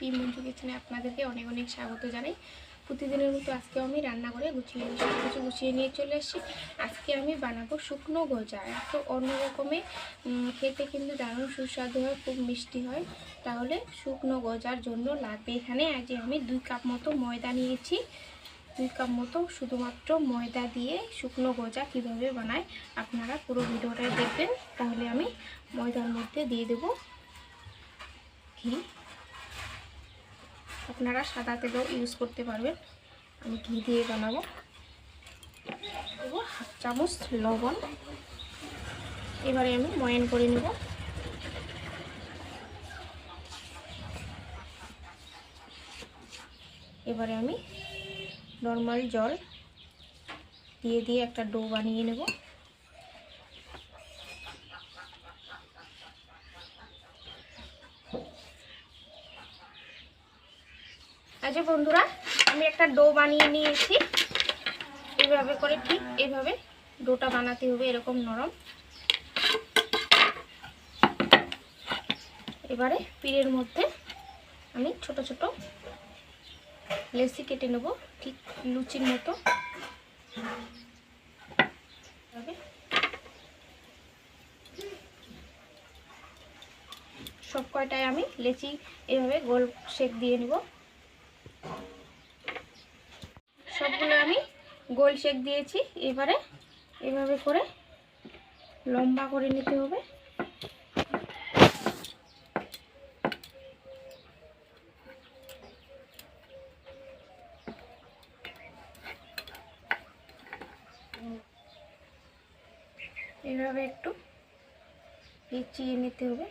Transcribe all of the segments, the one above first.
P Manju কিচেনে আপনাদেরকে অনেক অনেক স্বাগত জানাই। প্রতিদিনের মতো আজকেও আমি রান্না করে গুছিয়ে নিয়ে চলে এসেছি। আজকে আমি বানাবো শুকনো গজা। তো অন্য রকমের খেতে কিন্তু দারুণ সুস্বাদু হয়, খুব মিষ্টি হয়। তাহলে শুকনো গজার জন্য লাগবে এখানে আজ আমি 2 কাপ মতো ময়দা নিয়েছি। 2 কাপ মতো শুধুমাত্র ময়দা দিয়ে শুকনো গজা কিভাবে বানায় আপনারা পুরো ভিডিওটাই দেখবেন। তাহলে আমি ময়দার মধ্যে দিয়ে দেব ঘি। আপনারা সাদা তেলও ইউজ করতে পারবেন, আমি ঘি দিয়ে বানাবো। দেবো 1/2 চামচ লবণ। এবারে আমি ময়ান করে নেব। এবারে আমি নর্মাল জল দিয়ে একটা ডো বানিয়ে নেব। আচ্ছা বন্ধুরা, আমি একটা ডো বানিয়ে নিয়েছি। এইভাবে করে ঠিক এইভাবে ডোটা বানাতে হবে, এরকম নরম। এবারে পিড়ের মধ্যে আমি ছোট ছোট লেচি কেটে নেব, ঠিক লুচির মতো। সব কয়টায় আমি লেচি এভাবে গোল শেপ দিয়ে নেব। সবগুলো আমি গোল শেপ দিয়েছি। এবারে এভাবে করে লম্বা করে নিতে হবে। এভাবে একটু পেঁচিয়ে নিতে হবে,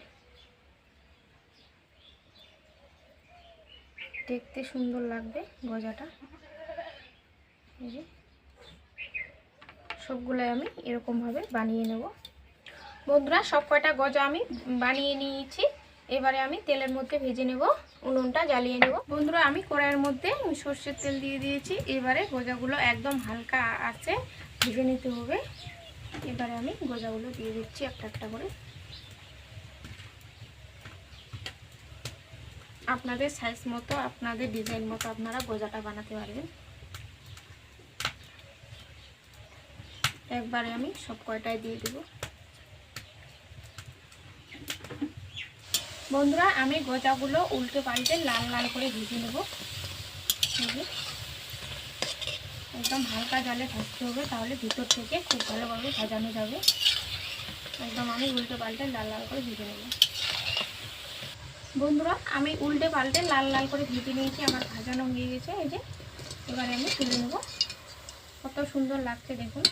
দেখতে সুন্দর লাগবে গজাটা। সবগুলোই আমি এরকমভাবে বানিয়ে নেব। বন্ধুরা, সব কয়টা গজা আমি বানিয়ে নিয়েছি। এবারে আমি তেলের মধ্যে ভেজে নেব, উনুনটা জ্বালিয়ে নেব। বন্ধুরা, আমি কড়াইয়ের মধ্যে সর্ষের তেল দিয়ে দিয়েছি। এবারে গজাগুলো একদম হালকা আছে ভেজে নিতে হবে। এবারে আমি গজাগুলো দিয়ে দিচ্ছি একটা একটা করে। আপনাদের সাইজ মতো, আপনাদের ডিজাইন মতো আপনারা গজাটা বানাতে পারবেন। একবারে আমি সব কয়টাই দিয়ে দেব। বন্ধুরা, আমি গজাগুলো উল্টে পাল্টে লাল লাল করে ভেজে নেব। একদম হালকা জালে ভাজতে হবে, তাহলে ভিতর থেকে খুব ভালোভাবে ভাজানো যাবে। একদম আমি উল্টে পাল্টে লাল লাল করে ভেজে নেব। বন্ধুরা, আমি উল্টে পাল্টে লাল লাল করে ভেজে নিয়েছি, আমার ভাজানো হয়ে গেছে। এই যে এবারে আমি তুলে নেব। কত সুন্দর লাগছে দেখুন।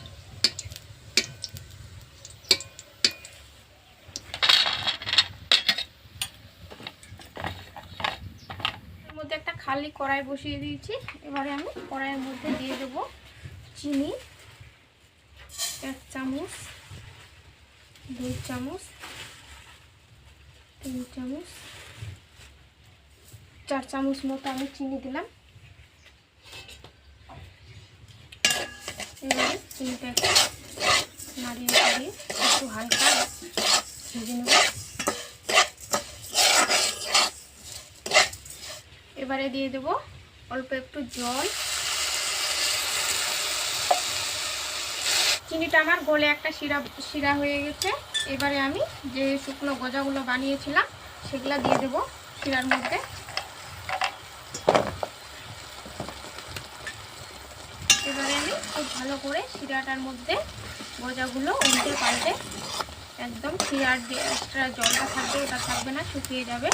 এর মধ্যে একটা খালি কড়াই বসিয়ে দিয়েছি। এবারে আমি কড়াইয়ের মধ্যে দিয়ে দেব চিনি 1 চামচ, 2 চামচ, 3 চামচ, 4 চামচ মতো আমি চিনি দিলাম। এবারে চিনিটাকে নাড়িয়ে নাড়িয়ে একটু হালকা ভেজে নেব। এবারে দিয়ে দেব অল্প একটু জল। চিনিটা আমার গলে একটা শিরা হয়ে গেছে। এবারে আমি যে শুকনো গজাগুলো বানিয়েছিলাম সেগুলো দিয়ে দেব শিরার মধ্যে। এবারে আমি খুব ভালো করে শিরাটার মধ্যে গজাগুলো উল্টে পাল্টে একদম শিরার যে এক্সট্রা জলটা থাকবে ওটা থাকবে না, শুকিয়ে যাবে।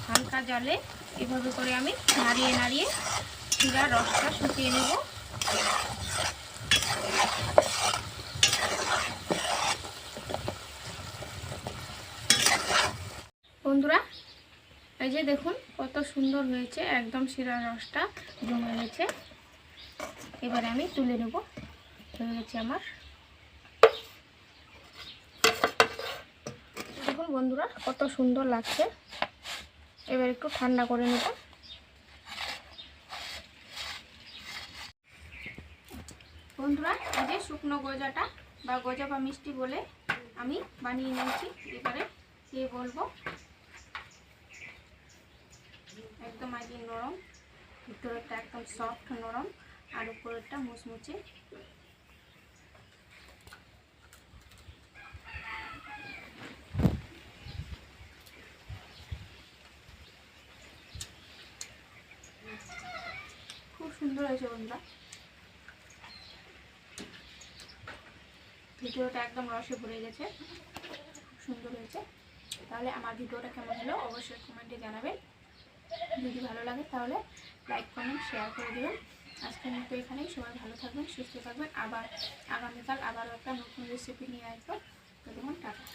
হালকা জালে এভাবে করে আমি নাড়িয়ে নাড়িয়ে শিরার রসটা শুকিয়ে নেব। বন্ধুরা, এই যে দেখুন কত সুন্দর হয়েছে, একদম শিরার রসটা জমে গেছে। এবারে আমি তুলে নেব। হয়ে গেছে আমার। দেখুন বন্ধুরা, কত সুন্দর লাগছে। এবার একটু ঠান্ডা করে নেব। বন্ধুরা, এই যে শুকনো গজাটা বা গজা বা মিষ্টি বলে আমি বানিয়ে নিয়েছি। এবারে দিয়ে বলবো একদম আগে নরম, ভিতরেরটা একদম সফট নরম, আর উপরেরটা মুচমুচে। খুব সুন্দর হয়েছে বন্ধুরা, ভিডিওটা একদম রসে ভরে গেছে, খুব সুন্দর হয়েছে। তাহলে আমার ভিডিওটা কেমন হলো অবশ্যই কমেন্টে জানাবেন। যদি ভালো লাগে তাহলে লাইক কমেন্ট শেয়ার করে দেবেন। আজকের মতো এখানেই, সবাই ভালো থাকবেন, সুস্থ থাকবেন। আবার আগামীকাল আবারও একটা নতুন রেসিপি নিয়ে আসবো। ততক্ষণ টাটা।